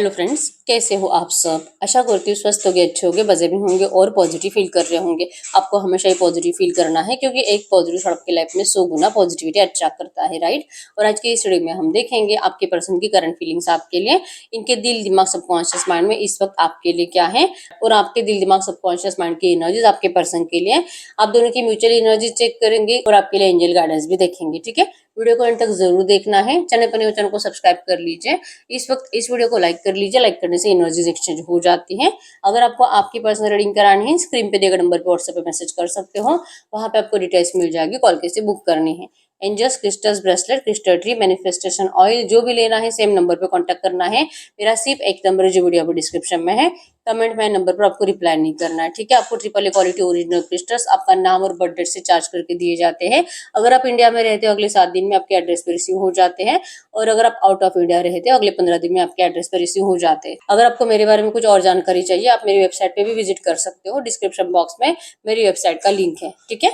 Hello friends, कैसे हो आप सब। आशा करती हूँ स्वस्थ होंगे, अच्छे होंगे, मजे में होंगे और पॉजिटिव फील कर रहे होंगे। आपको हमेशा ही पॉजिटिव फील करना है क्योंकि एक पॉजिटिव थॉट आपकी लाइफ में 100 गुना पॉजिटिविटी अट्रैक्ट करता है, राइट। और आज की इस वीडियो में हम देखेंगे आपके पर्सन की करंट फीलिंग्स आपके लिए, इनके दिल दिमाग सबकॉन्शियस माइंड में इस वक्त आपके लिए क्या है, और आपके दिल दिमाग सबकॉन्शियस माइंड की एनर्जीज आपके पर्सन के लिए। आप दोनों की म्यूचुअल एनर्जी चेक करेंगे और आपके लिए एंजल गाइडेंस भी देखेंगे, ठीक है। वीडियो को अंत तक जरूर देखना है। चैनल पर नए चैनल को सब्सक्राइब कर लीजिए। इस वक्त इस वीडियो को लाइक कर लीजिए। लाइक करने से एनर्जीज एक्सचेंज हो जाती है। अगर आपको आपकी पर्सनल रीडिंग करानी है, स्क्रीन पे दिए गए नंबर पे व्हाट्सएप पे मैसेज कर सकते हो। वहां पे आपको डिटेल्स मिल जाएगी, कॉल कैसे बुक करनी है। Angels, crystals, bracelet, crystal tree, manifestation oil जो भी लेना है सेम नंबर पे कांटेक्ट करना है। मेरा सिर्फ एक नंबर है जो वीडियो अभी डिस्क्रिप्शन में है। कमेंट में नंबर पर आपको रिप्लाई नहीं करना है, ठीक है। आपको triple A quality original crystals आपका नाम और बर्थ डेट से चार्ज करके दिए जाते हैं। अगर आप इंडिया में रहते हो अगले 7 दिन में आपके एड्रेस पे रिसीव हो जाते हैं, और अगर आप आउट ऑफ इंडिया रहते हो अगले 15 दिन में आपके एड्रेस पे रिसीव हो जाते हैं। अगर आपको मेरे बारे में कुछ और जानकारी चाहिए आप मेरी वेबसाइट पे भी विजिट कर सकते हो। डिस्क्रिप्शन बॉक्स में मेरी वेबसाइट का लिंक है, ठीक है।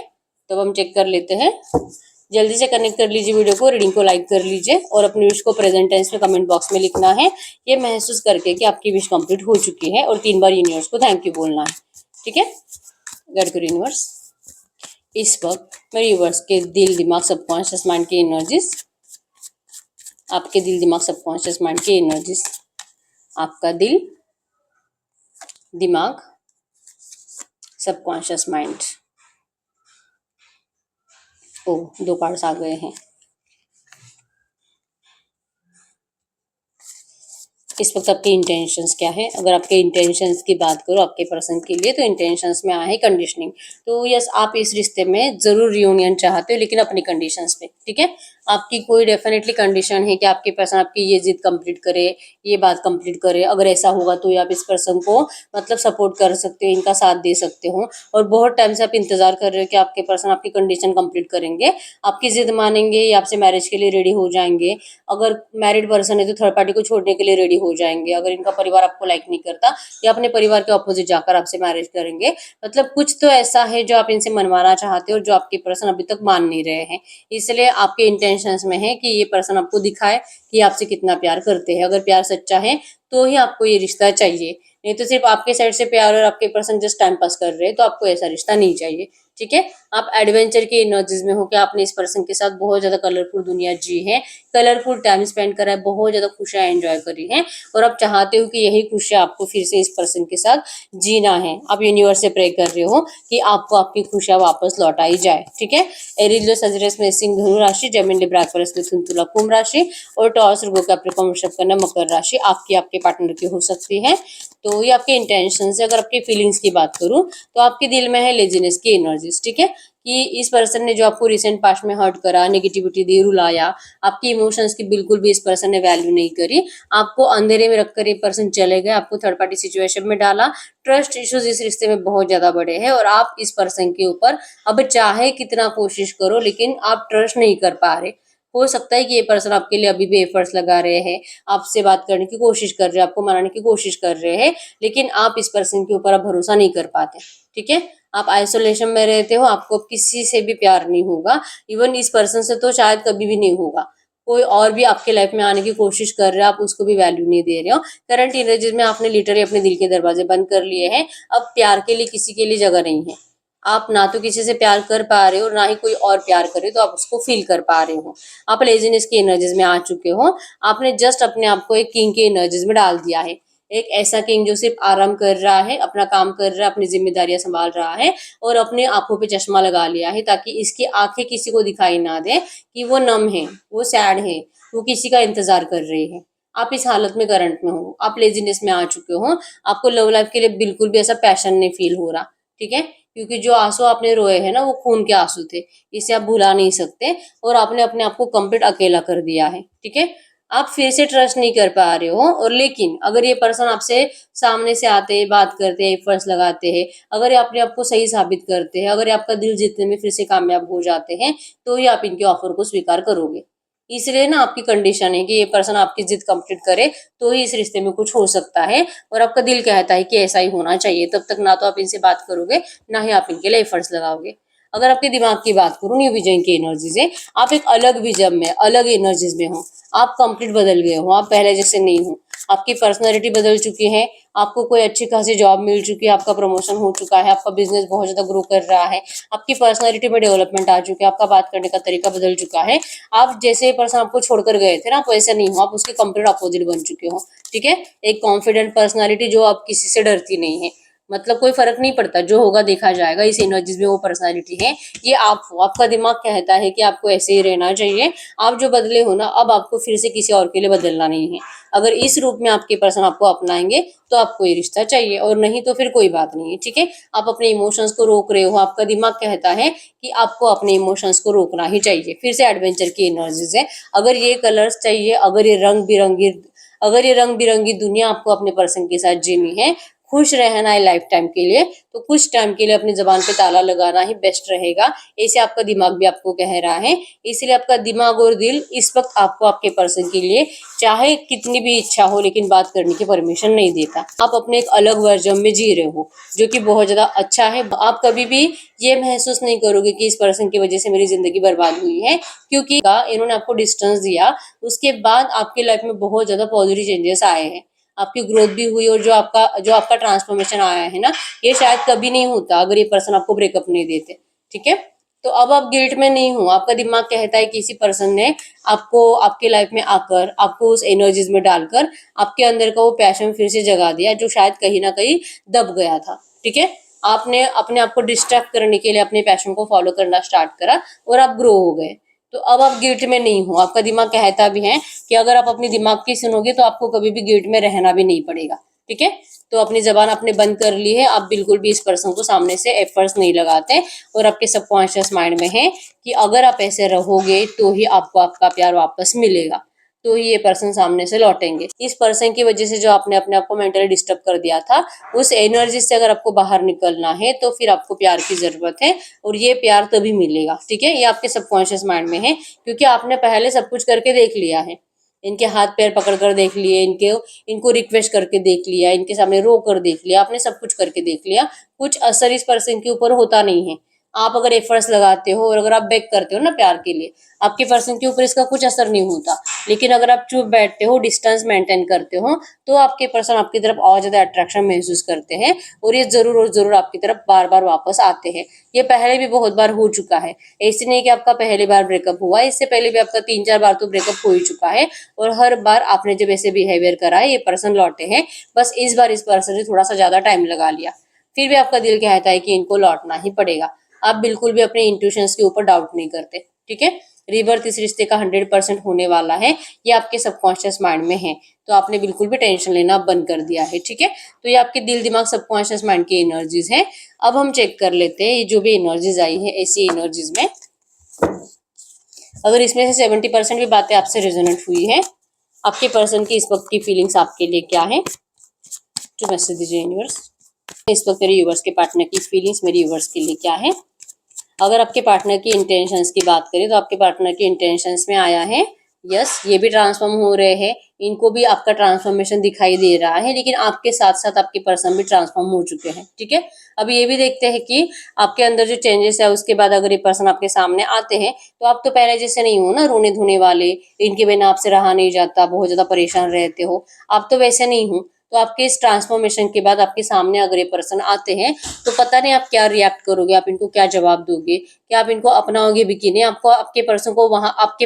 तो हम चेक कर लेते हैं। जल्दी से कनेक्ट कर लीजिए वीडियो को, रीडिंग को लाइक कर लीजिए और अपनी विश को प्रेजेंट टेंस में कमेंट बॉक्स में लिखना है, ये महसूस करके कि आपकी विश कंप्लीट हो चुकी है, और 3 बार यूनिवर्स को थैंक यू बोलना है, ठीक है। गॉड यूनिवर्स, इस वक्त मेरे यूनिवर्स के दिल दिमाग सबकॉन्शियस माइंड की एनर्जीज, आपके दिल दिमाग सबकॉन्शियस माइंड की एनर्जीज, आपका दिल दिमाग सबकॉन्शियस माइंड। ओ, 2 कार्ड्स आ गए हैं। इस वक्त आपके इंटेंशंस क्या है। अगर आपके इंटेंशंस की बात करो आपके पर्सन के लिए, तो इंटेंशंस में आया है कंडीशनिंग। तो यस, आप इस रिश्ते में जरूर रियूनियन चाहते हो, लेकिन अपनी कंडीशंस पे, ठीक है। आपकी कोई डेफिनेटली कंडीशन है कि आपके पर्सन आपकी ये जिद कंप्लीट करे, ये बात कंप्लीट करे। अगर ऐसा होगा तो आप इस पर्सन को मतलब सपोर्ट कर सकते हो, इनका साथ दे सकते हो। और बहुत टाइम से आप इंतजार कर रहे हो कि आपके पर्सन आपकी कंडीशन कंप्लीट करेंगे, आपकी जिद मानेंगे, या आपसे मैरिज के लिए रेडी हो जाएंगे। अगर मैरिड पर्सन है तो थर्ड पार्टी को छोड़ने के लिए रेडी हो जाएंगे। अगर इनका परिवार आपको लाइक नहीं करता, या अपने परिवार के ऑपोजिट जाकर आपसे मैरिज करेंगे। मतलब कुछ तो ऐसा है जो आप इनसे मनवाना चाहते हो, जो आपके पर्सन अभी तक मान नहीं रहे हैं। इसलिए आपके इंटेंशंस में है कि ये पर्सन आपको दिखाए कि आपसे कितना प्यार करते हैं। अगर प्यार सच्चा है तो ही आपको ये रिश्ता चाहिए, नहीं तो सिर्फ आपके साइड से प्यार और आपके पर्सन जस्ट टाइम पास कर रहे हैं तो आपको ऐसा रिश्ता नहीं चाहिए, ठीक है। आप एडवेंचर की एनर्जीज में हो कि आपने इस पर्सन के साथ बहुत ज्यादा कलरफुल दुनिया जी है, कलरफुल टाइम स्पेंड करा है, बहुत ज्यादा खुशियां एंजॉय करी हैं, और आप चाहते हो कि यही खुशियां आपको फिर से इस पर्सन के साथ जीना है। आप यूनिवर्स से प्रे कर रहे हो कि आपको आपकी खुशियां वापस लौटाई जाए, ठीक है। एरीज, सजिटेरियस में सिंह धनु राशि, जेमिनी, लिब्रा, एक्वेरियस, मिथुन, तुला, कुंभ राशि, और टॉरस, वर्गो, कैप्रिकॉर्न, वृषभ, कन्या, मकर राशि आपकी आपके पार्टनर की हो सकती है। तो ये आपके इंटेंशन है। अगर आपकी फीलिंग्स की बात करूं तो आपके दिल में है लेजीनेस की एनर्जीज, ठीक है। कि इस पर्सन ने जो आपको रिसेंट पास्ट में हर्ट करा, नेगेटिविटी दी, रुलाया, आपकी इमोशंस की बिल्कुल भी इस पर्सन ने वैल्यू नहीं करी। आपको अंधेरे में रखकर ये पर्सन चले गए, आपको थर्ड पार्टी सिचुएशन में डाला। ट्रस्ट इश्यूज इस रिश्ते में बहुत ज्यादा बड़े हैं, और आप इस पर्सन के ऊपर अब चाहे कितना कोशिश करो लेकिन आप ट्रस्ट नहीं कर पा रहे। हो सकता है कि ये पर्सन आपके लिए अभी भी एफर्ट्स लगा रहे हैं, आपसे बात करने की कोशिश कर रहे हैं, आपको मनाने की कोशिश कर रहे हैं, लेकिन आप इस पर्सन के ऊपर अब भरोसा नहीं कर पाते, ठीक है। आप आइसोलेशन में रहते हो, आपको किसी से भी प्यार नहीं होगा। इवन इस पर्सन से तो शायद कभी भी नहीं होगा। कोई और भी आपके लाइफ में आने की कोशिश कर रहे हो, आप उसको भी वैल्यू नहीं दे रहे हो। करंट एनर्जीज में आपने लिटरली अपने दिल के दरवाजे बंद कर लिए हैं। अब प्यार के लिए किसी के लिए जगह नहीं है। आप ना तो किसी से प्यार कर पा रहे हो, ना ही कोई और प्यार करे तो आप उसको फील कर पा रहे हो। आप लेजीनेस की एनर्जीज में आ चुके हो। आपने जस्ट अपने आप को एक किंग की एनर्जीज में डाल दिया है। एक ऐसा किंग जो सिर्फ आराम कर रहा है, अपना काम कर रहा है, अपनी जिम्मेदारियां संभाल रहा है, और अपने आंखों पे चश्मा लगा लिया है ताकि इसकी आंखें किसी को दिखाई ना दे कि वो नम है, वो सैड है, वो किसी का इंतजार कर रही है। आप इस हालत में करंट में हो, आप लेजीनेस में आ चुके हो। आपको लव लाइफ के लिए बिल्कुल भी ऐसा पैशन नहीं फील हो रहा, ठीक है। क्योंकि जो आंसू आपने रोए हैं ना वो खून के आंसू थे, इसे आप भुला नहीं सकते, और आपने अपने आप को कंप्लीट अकेला कर दिया है, ठीक है। आप फिर से ट्रस्ट नहीं कर पा रहे हो, और लेकिन अगर ये पर्सन आपसे सामने से आते हैं, बात करते हैं, एफर्ट्स लगाते हैं, अगर ये अपने आप को सही साबित करते हैं, अगर ये आपका दिल जीतने में फिर से कामयाब हो जाते हैं, तो ही आप इनके ऑफर को स्वीकार करोगे। इसलिए ना आपकी कंडीशन है कि ये पर्सन आपकी जिद कंप्लीट करे तो ही इस रिश्ते में कुछ हो सकता है, और आपका दिल कहता है कि ऐसा ही होना चाहिए। तब तक ना तो आप इनसे बात करोगे, ना ही आप इनके लिए एफर्ट्स लगाओगे। अगर आपके दिमाग की बात करूँ, न्यू विजन की एनर्जी से आप एक अलग विजन में, अलग एनर्जीज में हो, आप कंप्लीट बदल गए हो, आप पहले जैसे नहीं हो, आपकी पर्सनैलिटी बदल चुकी है, आपको कोई अच्छी खासी जॉब मिल चुकी है, आपका प्रमोशन हो चुका है, आपका बिजनेस बहुत ज्यादा ग्रो कर रहा है, आपकी पर्सनैलिटी में डेवलपमेंट आ चुकी है, आपका बात करने का तरीका बदल चुका है, आप जैसे पर्सन आपको छोड़कर गए थे ना, आप वैसे नहीं हो, आप उसके कंप्लीट अपोजिट बन चुके हो। ठीक है, एक कॉन्फिडेंट पर्सनैलिटी जो आप किसी से डरती नहीं है, मतलब कोई फर्क नहीं पड़ता, जो होगा देखा जाएगा, इस एनर्जीज में वो पर्सनालिटी है, ये आप हो। आपका दिमाग कहता है कि आपको ऐसे ही रहना चाहिए, आप जो बदले हो ना, अब आपको फिर से किसी और के लिए बदलना नहीं है। अगर इस रूप में आपके पर्सन आपको अपनाएंगे तो आपको ये रिश्ता चाहिए, और नहीं तो फिर कोई बात नहीं है। ठीक है, आप अपने इमोशंस को रोक रहे हो, आपका दिमाग कहता है कि आपको अपने इमोशंस को रोकना ही चाहिए। फिर से एडवेंचर की एनर्जीज है, अगर ये कलर्स चाहिए, अगर ये रंग बिरंगी दुनिया आपको अपने पर्सन के साथ जीनी है, खुश रहना है लाइफ टाइम के लिए, तो कुछ टाइम के लिए अपनी जबान पे ताला लगाना ही बेस्ट रहेगा। ऐसे आपका दिमाग भी आपको कह रहा है। इसलिए आपका दिमाग और दिल इस वक्त आपको आपके पर्सन के लिए चाहे कितनी भी इच्छा हो, लेकिन बात करने की परमिशन नहीं देता। आप अपने एक अलग वर्जन में जी रहे हो, जो कि बहुत ज्यादा अच्छा है। आप कभी भी ये महसूस नहीं करोगे कि इस पर्सन की वजह से मेरी जिंदगी बर्बाद हुई है, क्योंकि इन्होंने आपको डिस्टेंस दिया, उसके बाद आपकी लाइफ में बहुत ज्यादा पॉजिटिव चेंजेस आए हैं, आपकी ग्रोथ भी हुई, और जो आपका ट्रांसफॉर्मेशन आया है ना, ये शायद कभी नहीं होता अगर ये पर्सन आपको ब्रेकअप नहीं देते। ठीक है, तो अब आप गिल्ट में नहीं हो। आपका दिमाग कहता है कि किसी पर्सन ने आपको आपके लाइफ में आकर, आपको उस एनर्जीज में डालकर आपके अंदर का वो पैशन फिर से जगा दिया, जो शायद कहीं ना कहीं दब गया था। ठीक है, आपने अपने आप को डिस्ट्रैक्ट करने के लिए अपने पैशन को फॉलो करना स्टार्ट करा, और आप ग्रो हो गए। तो अब आप गिल्ट में नहीं हो। आपका दिमाग कहता भी है कि अगर आप अपनी दिमाग की सुनोगे तो आपको कभी भी गिल्ट में रहना भी नहीं पड़ेगा। ठीक है, तो अपनी जबान आपने बंद कर ली है, आप बिल्कुल भी इस पर्सन को सामने से एफर्ट्स नहीं लगाते, और आपके सबकॉन्शियस माइंड में है कि अगर आप ऐसे रहोगे तो ही आपको आपका प्यार वापस मिलेगा, तो ही ये पर्सन सामने से लौटेंगे। इस पर्सन की वजह से जो आपने अपने आप को मेंटली डिस्टर्ब कर दिया था, उस एनर्जी से अगर आपको बाहर निकलना है तो फिर आपको प्यार की जरूरत है, और ये प्यार तभी मिलेगा। ठीक है, ये आपके सबकॉन्शियस माइंड में है, क्योंकि आपने पहले सब कुछ करके देख लिया है। इनके हाथ पैर पकड़ कर देख लिए, इनको रिक्वेस्ट करके देख लिया, इनके सामने रो कर देख लिया, आपने सब कुछ करके देख लिया, कुछ असर इस पर्सन के ऊपर होता नहीं है। आप अगर एफर्ट्स लगाते हो और अगर आप बेग करते हो ना प्यार के लिए, आपके पर्सन के ऊपर इसका कुछ असर नहीं होता। लेकिन अगर आप चुप बैठते हो, डिस्टेंस मेंटेन करते हो, तो आपके पर्सन आपकी तरफ और ज्यादा अट्रैक्शन महसूस करते हैं, और ये जरूर और जरूर आपकी तरफ बार बार वापस आते हैं। ये पहले भी बहुत बार हो चुका है, ऐसे नहीं कि आपका पहली बार ब्रेकअप हुआ, इससे पहले भी आपका 3-4 बार तो ब्रेकअप हो ही चुका है, और हर बार आपने जब ऐसे बिहेवियर करा है, ये पर्सन लौटे हैं। बस इस बार इस पर्सन ने थोड़ा सा ज्यादा टाइम लगा लिया, फिर भी आपका दिल कहता है कि इनको लौटना ही पड़ेगा। आप बिल्कुल भी अपने इंट्यूशंस के ऊपर डाउट नहीं करते। ठीक है, रिवर्थ इस रिश्ते का 100% होने वाला है, ये आपके सबकॉन्शियस माइंड में है, तो आपने बिल्कुल भी टेंशन लेना बंद कर दिया है। ठीक है, तो ये आपके दिल दिमाग सबकॉन्शियस माइंड की एनर्जीज है। अब हम चेक कर लेते हैं ये जो भी एनर्जीज आई है, ऐसी एनर्जीज में अगर इसमें से 70% भी बातें आपसे रेजोनेट हुई है, आपके पर्सन की इस वक्त की फीलिंग्स आपके लिए क्या है, जो मैसेज दीजिए यूनिवर्स। इस वक्त मेरे यूवर्स के पार्टनर की फीलिंग्स मेरे यूवर्स के लिए क्या है। अगर आपके पार्टनर की इंटेंशंस की बात करें, तो आपके पार्टनर की इंटेंशंस में आया है यस, ये भी ट्रांसफॉर्म हो रहे हैं, इनको भी आपका ट्रांसफॉर्मेशन दिखाई दे रहा है, लेकिन आपके साथ साथ आपके पर्सन भी ट्रांसफॉर्म हो चुके हैं। ठीक है, अब ये भी देखते हैं कि आपके अंदर जो चेंजेस है, उसके बाद अगर ये पर्सन आपके सामने आते हैं, तो आप तो पहले जैसे नहीं हो ना, रोने धोने वाले, इनके बिना आपसे रहा नहीं जाता, बहुत ज्यादा परेशान रहते हो, आप तो वैसे नहीं हो। तो आपके इस ट्रांसफॉर्मेशन के बाद आपके सामने अगर ये पर्सन आते हैं, तो पता नहीं आप क्या रिएक्ट करोगे, आप इनको क्या जवाब दोगे, क्या आप इनको अपनाओगे भी कि नहीं। आपको आपके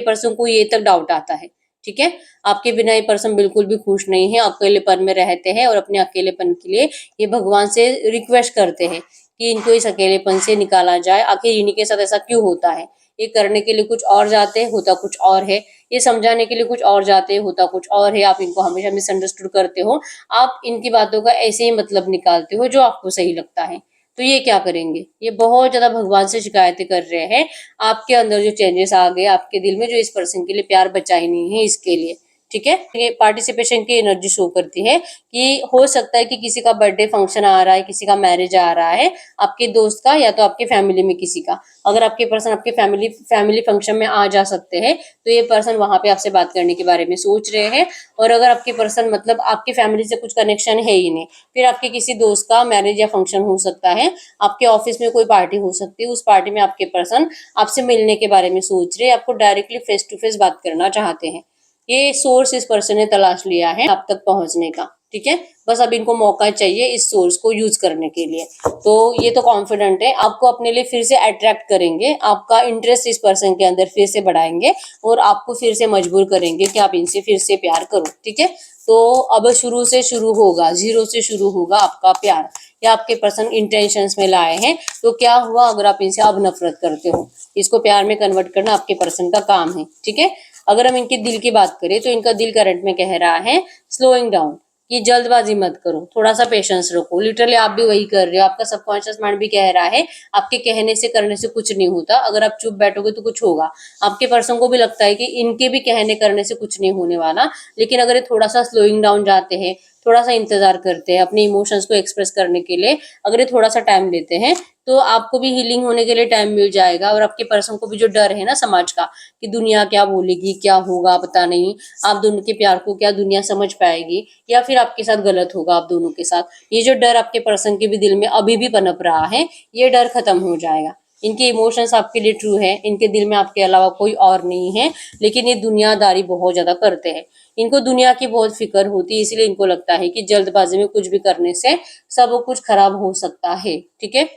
पर्सन को ये तक डाउट आता है। ठीक है, आपके बिना ये पर्सन बिल्कुल भी खुश नहीं है, अकेलेपन में रहते हैं, और अपने अकेलेपन के लिए ये भगवान से रिक्वेस्ट करते हैं कि इनको इस अकेलेपन से निकाला जाए। आखिर इन्हीं के साथ ऐसा क्यों होता है, ये करने के लिए कुछ और जाते हैं, होता कुछ और है, ये समझाने के लिए कुछ और जाते हैं, होता कुछ और है। आप इनको हमेशा मिसअंडरस्टूड करते हो, आप इनकी बातों का ऐसे ही मतलब निकालते हो जो आपको सही लगता है। तो ये क्या करेंगे, ये बहुत ज्यादा भगवान से शिकायतें कर रहे हैं। आपके अंदर जो चेंजेस आ गए, आपके दिल में जो इस पर्सन के लिए प्यार बचा ही नहीं है, इसके लिए ठीक है। ये पार्टिसिपेशन की एनर्जी शो करती है कि हो सकता है कि किसी का बर्थडे फंक्शन आ रहा है, किसी का मैरिज आ रहा है, आपके दोस्त का या तो आपके फैमिली में किसी का। अगर आपके पर्सन आपके फैमिली फंक्शन में आ जा सकते हैं तो ये पर्सन वहां पे आपसे बात करने के बारे में सोच रहे हैं। और अगर आपके पर्सन मतलब आपकी फैमिली से कुछ कनेक्शन है ही नहीं, फिर आपके किसी दोस्त का मैरिज या फंक्शन हो सकता है, आपके ऑफिस में कोई पार्टी हो सकती है, उस पार्टी में आपके पर्सन आपसे मिलने के बारे में सोच रहे हैं, आपको डायरेक्टली फेस टू फेस बात करना चाहते हैं। ये सोर्स इस पर्सन ने तलाश लिया है आप तक पहुंचने का, ठीक है। बस अब इनको मौका चाहिए इस सोर्स को यूज करने के लिए। तो ये तो कॉन्फिडेंट है, आपको अपने लिए फिर से अट्रैक्ट करेंगे, आपका इंटरेस्ट इस पर्सन के अंदर फिर से बढ़ाएंगे और आपको फिर से मजबूर करेंगे कि आप इनसे फिर से प्यार करो, ठीक है। तो अब शुरू से शुरू होगा, जीरो से शुरू होगा आपका प्यार, या आपके पर्सन इंटेंशंस में लाए हैं। तो क्या हुआ अगर आप इनसे अब नफरत करते हो, इसको प्यार में कन्वर्ट करना आपके पर्सन का काम है, ठीक है। अगर हम इनके दिल की बात करें तो इनका दिल करंट में कह रहा है स्लोइंग डाउन, कि जल्दबाजी मत करो, थोड़ा सा पेशेंस रखो। लिटरली आप भी वही कर रहे हो, आपका सबकॉन्शियस माइंड भी कह रहा है आपके कहने से करने से कुछ नहीं होता, अगर आप चुप बैठोगे तो कुछ होगा। आपके पर्सन को भी लगता है कि इनके भी कहने करने से कुछ नहीं होने वाला, लेकिन अगर ये थोड़ा सा स्लोइंग डाउन जाते हैं, थोड़ा सा इंतजार करते हैं अपने इमोशंस को एक्सप्रेस करने के लिए, अगर ये थोड़ा सा टाइम लेते हैं तो आपको भी हीलिंग होने के लिए टाइम मिल जाएगा। और आपके पर्सन को भी जो डर है ना समाज का कि दुनिया क्या बोलेगी, क्या होगा पता नहीं, आप दोनों के प्यार को क्या दुनिया समझ पाएगी, या फिर आपके साथ गलत होगा आप दोनों के साथ, ये जो डर आपके पर्सन के भी दिल में अभी भी पनप रहा है, ये डर खत्म हो जाएगा। इनके इमोशंस आपके लिए ट्रू है, इनके दिल में आपके अलावा कोई और नहीं है, लेकिन ये दुनियादारी बहुत ज्यादा करते हैं, इनको दुनिया की बहुत फिक्र होती है, इसलिए इनको लगता है कि जल्दबाजी में कुछ भी करने से सब कुछ खराब हो सकता है, ठीक है।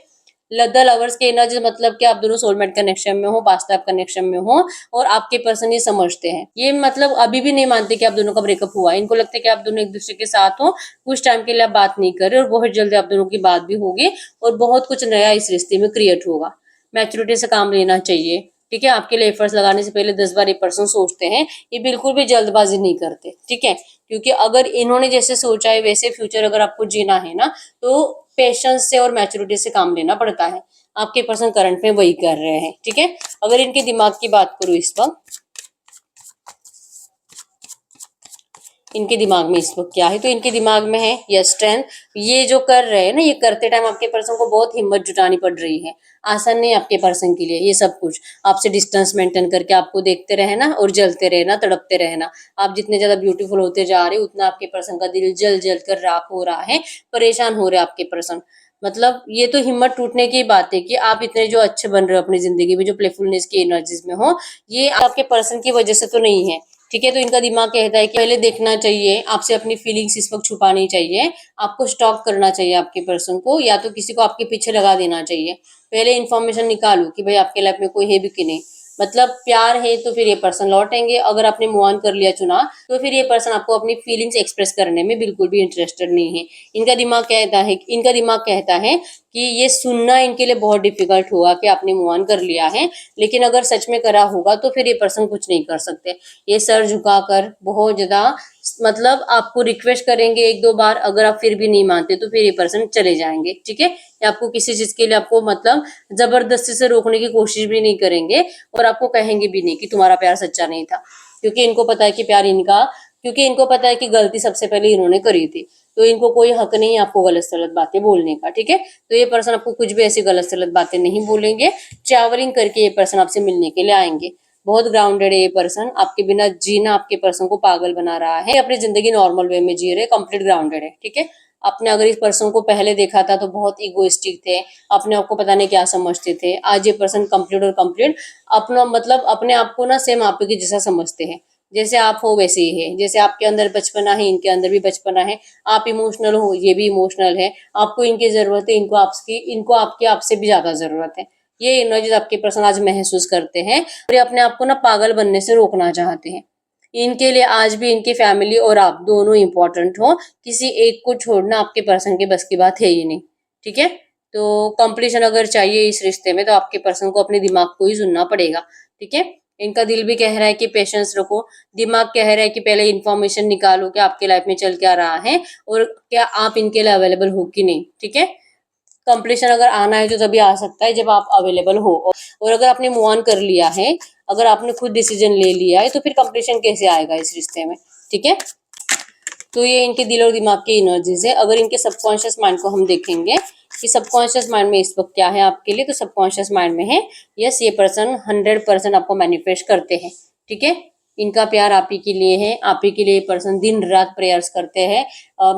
द लवर्स के एनर्जी मतलब कि आप दोनों सोलमेट कनेक्शन में हो, वास्तव कनेक्शन में हो, और आपके पर्सन ये समझते हैं, ये मतलब अभी भी नहीं मानते कि आप दोनों का ब्रेकअप हुआ है, इनको लगता है कि आप दोनों एक दूसरे के साथ हो, कुछ टाइम के लिए आप बात नहीं कर रहे और बहुत जल्दी आप दोनों की बात भी होगी और बहुत कुछ नया इस रिश्ते में क्रिएट होगा। मैच्योरिटी से काम लेना चाहिए, ठीक है। आपके लिए एफर्ट्स लगाने से पहले 10 बार ये पर्सन सोचते हैं, ये बिल्कुल भी जल्दबाजी नहीं करते, ठीक है। क्योंकि अगर इन्होंने जैसे सोचा है वैसे फ्यूचर अगर आपको जीना है ना, तो पेशेंस से और मैच्योरिटी से काम लेना पड़ता है। आपके पर्सन करंट में वही कर रहे हैं, ठीक है। अगर इनके दिमाग की बात करूं इस वक्त, इनके दिमाग में इस वक्त क्या है, तो इनके दिमाग में है ये स्ट्रेंथ। ये जो कर रहे हैं ना, ये करते टाइम आपके पर्सन को बहुत हिम्मत जुटानी पड़ रही है, आसान नहीं आपके पर्सन के लिए ये सब कुछ। आपसे डिस्टेंस मेंटेन करके आपको देखते रहना और जलते रहना, तड़पते रहना। आप जितने ज्यादा ब्यूटीफुल होते जा रहे हो उतना आपके पर्सन का दिल जल जल कर राख हो रहा है, परेशान हो रहे हैं आपके पर्सन। मतलब ये तो हिम्मत टूटने की बात है कि आप इतने जो अच्छे बन रहे हो अपनी जिंदगी में, जो प्लेफुलनेस की एनर्जीज में हो, ये आपके पर्सन की वजह से तो नहीं है, ठीक है। तो इनका दिमाग कहता है कि पहले देखना चाहिए, आपसे अपनी फीलिंग्स इस वक्त छुपानी चाहिए, आपको स्टॉक करना चाहिए आपके पर्सन को, या तो किसी को आपके पीछे लगा देना चाहिए। पहले इन्फॉर्मेशन निकालो कि भाई आपके लाइफ में कोई है भी कि नहीं। मतलब प्यार है तो फिर ये पर्सन लौटेंगे, अगर आपने मूव ऑन कर लिया चुना तो फिर ये पर्सन आपको अपनी फीलिंग्स एक्सप्रेस करने में बिल्कुल भी इंटरेस्टेड नहीं है। इनका दिमाग कहता है कि ये सुनना इनके लिए बहुत डिफिकल्ट होगा कि आपने मूव ऑन कर लिया है, लेकिन अगर सच में करा होगा तो फिर ये पर्सन कुछ नहीं कर सकते। ये सर झुकाकर बहुत ज्यादा मतलब आपको रिक्वेस्ट करेंगे एक दो बार, अगर आप फिर भी नहीं मानते तो फिर ये पर्सन चले जाएंगे, ठीक है। या आपको किसी चीज के लिए आपको मतलब जबरदस्ती से रोकने की कोशिश भी नहीं करेंगे, और आपको कहेंगे भी नहीं कि तुम्हारा प्यार सच्चा नहीं था, क्योंकि इनको पता है कि प्यार इनका, क्योंकि इनको पता है कि गलती सबसे पहले इन्होंने करी थी, तो इनको कोई हक नहीं है आपको गलत सलत बातें बोलने का, ठीक है। तो ये पर्सन आपको कुछ भी ऐसी गलत सलत बातें नहीं बोलेंगे। ट्रैवलिंग करके ये पर्सन आपसे मिलने के लिए आएंगे। बहुत ग्राउंडेड है ये पर्सन, आपके बिना जीना आपके पर्सन को पागल बना रहा है, अपनी जिंदगी नॉर्मल वे में जी रहे, कंप्लीट ग्राउंडेड है, ठीक है। आपने अगर इस पर्सन को पहले देखा था तो बहुत इगोइस्टिक थे, अपने आप को पता नहीं क्या समझते थे। आज ये पर्सन कंप्लीट और कंप्लीट अपना मतलब अपने आप को ना सेम आप के जैसा समझते हैं, जैसे आप हो वैसे ही है, जैसे आपके अंदर बचपना है इनके अंदर भी बचपना है, आप इमोशनल हो ये भी इमोशनल है, आपको इनकी जरूरत है, इनको आपकी आपसे भी ज्यादा जरूरत है। ये एनर्जीज आपके पर्सन आज महसूस करते हैं और ये अपने आप को ना पागल बनने से रोकना चाहते हैं। इनके लिए आज भी इनकी फैमिली और आप दोनों इंपॉर्टेंट हो, किसी एक को छोड़ना आपके पर्सन के बस की बात है ही नहीं, ठीक है। तो कंप्लीशन अगर चाहिए इस रिश्ते में तो आपके पर्सन को अपने दिमाग को ही सुनना पड़ेगा, ठीक है। इनका दिल भी कह रहा है कि पेशेंस रखो, दिमाग कह रहा है कि पहले इन्फॉर्मेशन निकालो कि आपके लाइफ में चल क्या रहा है और क्या आप इनके लिए अवेलेबल हो कि नहीं, ठीक है। कंप्लीशन अगर आना है तो तभी आ सकता है जब आप अवेलेबल हो, और अगर आपने मूव ऑन कर लिया है, अगर आपने खुद डिसीजन ले लिया है तो फिर कंप्लीशन कैसे आएगा इस रिश्ते में, ठीक है। तो ये इनके दिल और दिमाग की एनर्जीज है। अगर इनके सबकॉन्शियस माइंड को हम देखेंगे कि सबकॉन्शियस माइंड में इस वक्त क्या है आपके लिए, तो सबकॉन्शियस माइंड में है यस, ये पर्सन 100% आपको मैनिफेस्ट करते हैं, ठीक है। इनका प्यार आप ही के लिए है, आप ही के लिए पर्सन दिन रात प्रेयर्स करते हैं,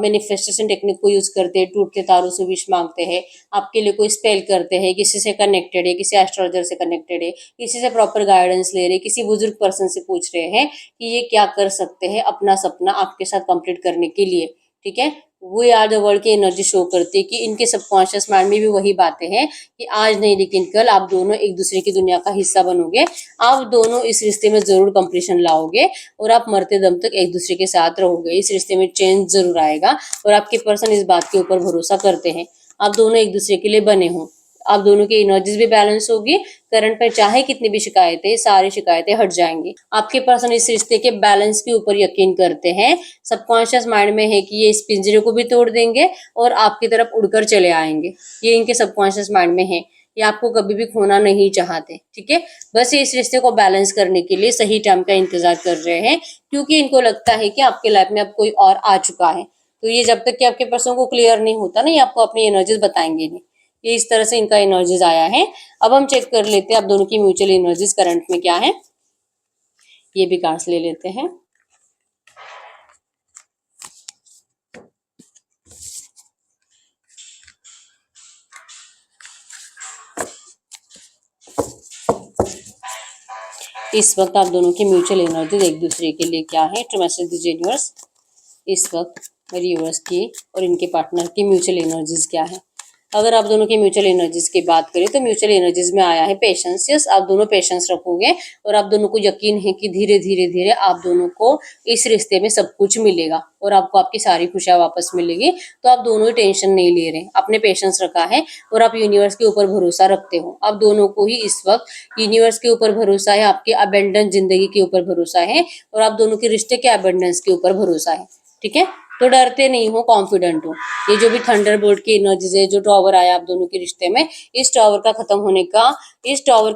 मैनिफेस्टेशन टेक्निक को यूज करते हैं, टूटते तारों से विश मांगते हैं, आपके लिए कोई स्पेल करते हैं, किसी से कनेक्टेड है, किसी एस्ट्रोलॉजर से कनेक्टेड है, किसी से प्रॉपर गाइडेंस ले रहे, किसी बुजुर्ग पर्सन से पूछ रहे हैं कि ये क्या कर सकते हैं अपना सपना आपके साथ कंप्लीट करने के लिए, ठीक है। वो यार द वर्ल्ड की एनर्जी शो करती है कि इनके सबकॉन्शियस माइंड में भी वही बातें हैं कि आज नहीं लेकिन कल आप दोनों एक दूसरे की दुनिया का हिस्सा बनोगे, आप दोनों इस रिश्ते में जरूर कंप्लीशन लाओगे और आप मरते दम तक एक दूसरे के साथ रहोगे। इस रिश्ते में चेंज जरूर आएगा और आपके पर्सन इस बात के ऊपर भरोसा करते हैं, आप दोनों एक दूसरे के लिए बने हो, आप दोनों की एनर्जीज भी बैलेंस होगी। करंट पर चाहे कितनी भी शिकायतें, सारी शिकायतें हट जाएंगी। आपके पर्सन इस रिश्ते के बैलेंस के ऊपर यकीन करते हैं। सबकॉन्शियस माइंड में है कि ये इस पिंजरे को भी तोड़ देंगे और आपकी तरफ उड़कर चले आएंगे। ये इनके सबकॉन्शियस माइंड में है, ये आपको कभी भी खोना नहीं चाहते, ठीक है। बस ये इस रिश्ते को बैलेंस करने के लिए सही टाइम का इंतजार कर रहे हैं, क्योंकि इनको लगता है कि आपके लाइफ में अब कोई और आ चुका है। तो ये जब तक कि आपके पर्सन को क्लियर नहीं होता ना, ये आपको अपनी एनर्जीज बताएंगे नहीं। ये इस तरह से इनका एनर्जीज आया है। अब हम चेक कर लेते हैं आप दोनों की म्यूचुअल एनर्जीज करंट में क्या है। ये भी कार्ड्स ले लेते हैं। इस वक्त आप दोनों की म्यूचुअल एनर्जीज एक दूसरे के लिए क्या है, तो मैसेज दीजिए यूनिवर्स। इस वक्त मेरी यूनिवर्स की और इनके पार्टनर की म्यूचुअल एनर्जीज क्या है। अगर आप दोनों की म्यूचुअल एनर्जीज की बात करें तो म्यूचुअल एनर्जीज में आया है पेशेंस। यस, आप दोनों पेशेंस रखोगे और आप दोनों को यकीन है कि धीरे धीरे धीरे आप दोनों को इस रिश्ते में सब कुछ मिलेगा और आपको आपकी सारी खुशियां वापस मिलेगी। तो आप दोनों ही टेंशन नहीं ले रहे, आपने पेशेंस रखा है और आप यूनिवर्स के ऊपर भरोसा रखते हो। आप दोनों को ही इस वक्त यूनिवर्स के ऊपर भरोसा है, आपके अबेंडेंस जिंदगी के ऊपर भरोसा है और आप दोनों के रिश्ते के अबेंडेंस के ऊपर भरोसा है, ठीक है। तो डरते नहीं हो, कॉन्फिडेंट हो। ये जो भी थंडरबोल्ट की एनर्जीज है, जो टॉवर आया आप दोनों के रिश्ते में, इस टॉवर के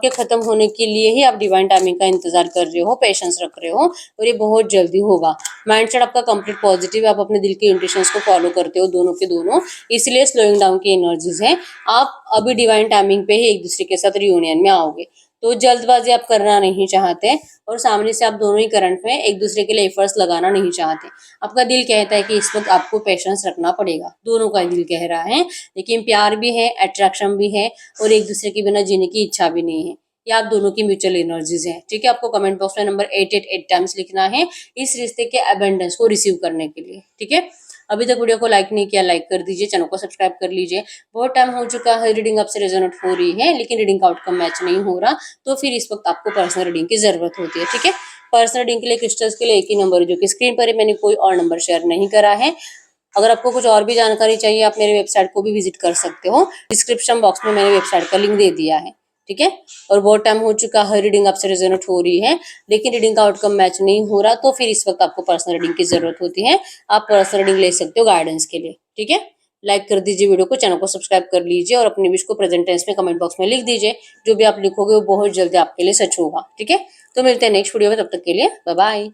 खत्म होने के लिए ही आप डिवाइन टाइमिंग का इंतजार कर रहे हो, पेशेंस रख रहे हो और ये बहुत जल्दी होगा। माइंडसेट आपका कंप्लीट पॉजिटिव, आप अपने दिल के इंट्यूशंस को फॉलो करते हो दोनों के दोनों, इसलिए स्लोइंग डाउन की एनर्जीज है। आप अभी डिवाइन टाइमिंग पे ही एक दूसरे के साथ रियूनियन में आओगे। तो जल्दबाजी आप करना नहीं चाहते और सामने से आप दोनों ही करंट में एक दूसरे के लिए एफर्ट्स लगाना नहीं चाहते। आपका दिल कहता है कि इस वक्त आपको पेशेंस रखना पड़ेगा, दोनों का दिल कह रहा है, लेकिन प्यार भी है, अट्रैक्शन भी है और एक दूसरे के बिना जीने की इच्छा भी नहीं है। ये आप दोनों की म्यूचुअल एनर्जीज है, ठीक है। आपको कमेंट बॉक्स में नंबर 888 टाइम्स लिखना है इस रिश्ते के अबेंडेंस को रिसीव करने के लिए, ठीक है। अभी तक वीडियो को लाइक नहीं किया, लाइक कर दीजिए, चैनल को सब्सक्राइब कर लीजिए। बहुत टाइम हो चुका है, रीडिंग आपसे रेजोनेट हो रही है लेकिन रीडिंग का आउटकम मैच नहीं हो रहा, तो फिर इस वक्त आपको पर्सनल रीडिंग की जरूरत होती है, ठीक है। पर्सनल रीडिंग के लिए क्रिस्टल्स के लिए एक ही नंबर जो कि स्क्रीन पर है, मैंने कोई और नंबर शेयर नहीं करा है। अगर आपको कुछ और भी जानकारी चाहिए आप मेरे वेबसाइट को भी विजिट कर सकते हो, डिस्क्रिप्शन बॉक्स में मैंने वेबसाइट का लिंक दे दिया है, ठीक है। और बहुत टाइम हो चुका है, रीडिंग आपसे रेजोनेट हो रही है लेकिन रीडिंग का आउटकम मैच नहीं हो रहा, तो फिर इस वक्त आपको पर्सनल रीडिंग की जरूरत होती है। आप पर्सनल रीडिंग ले सकते हो गाइडेंस के लिए, ठीक है। लाइक कर दीजिए वीडियो को, चैनल को सब्सक्राइब कर लीजिए और अपनी विश को प्रेजेंट टेंस में कमेंट बॉक्स में लिख दीजिए। जो भी आप लिखोगे वो बहुत जल्दी आपके लिए सच होगा, ठीक है। तो मिलते हैं नेक्स्ट वीडियो में, तब तक के लिए बाय बाय।